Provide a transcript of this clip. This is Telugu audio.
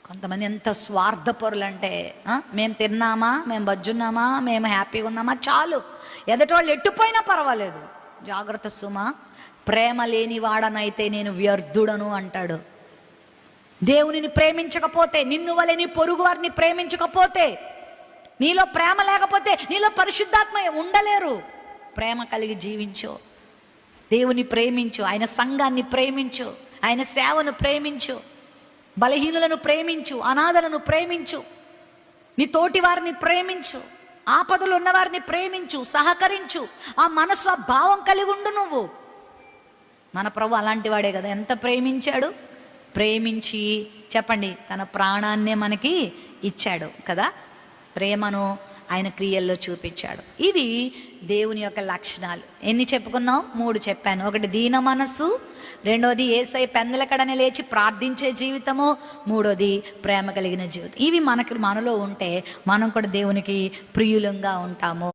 కొంతమంది ఎంత స్వార్థపరులు అంటే మేము తిన్నామా, మేము బజ్జున్నామా, మేము హ్యాపీగా ఉన్నామా చాలు, ఎదటి వాళ్ళు ఎట్టుపోయినా పర్వాలేదు. జాగ్రత్త సుమా, ప్రేమ లేని వాడనైతే నేను వ్యర్థుడను అంటాడు. దేవునిని ప్రేమించకపోతే, నిన్ను వలె నీ పొరుగు వారిని ప్రేమించకపోతే, నీలో ప్రేమ లేకపోతే నీలో పరిశుద్ధాత్మ ఉండలేరు. ప్రేమ కలిగి జీవించు, దేవుని ప్రేమించు, ఆయన సంఘాన్ని ప్రేమించు, ఆయన సేవను ప్రేమించు, బలహీనులను ప్రేమించు, అనాథలను ప్రేమించు, నీ తోటి వారిని ప్రేమించు, ఆపదలు ఉన్నవారిని ప్రేమించు, సహకరించు. ఆ మనసు, ఆ భావం కలిగి ఉండు నువ్వు. మన ప్రభు అలాంటి వాడే కదా, ఎంత ప్రేమించాడు. ప్రేమించి చెప్పండి, తన ప్రాణాన్నే మనకి ఇచ్చాడు కదా. ప్రేమను ఆయన క్రియల్లో చూపించాడు. ఇవి దేవుని యొక్క లక్షణాలు. ఎన్ని చెప్పుకున్నాం? 3 చెప్పాను. ఒకటి దీన మనస్సు, రెండోది యేసయ్య పెందలకడనే లేచి ప్రార్థించే జీవితము, మూడోది ప్రేమ కలిగిన జీవితం. ఇవి మనలో ఉంటే మనం కూడా దేవునికి ప్రియులంగా ఉంటాము.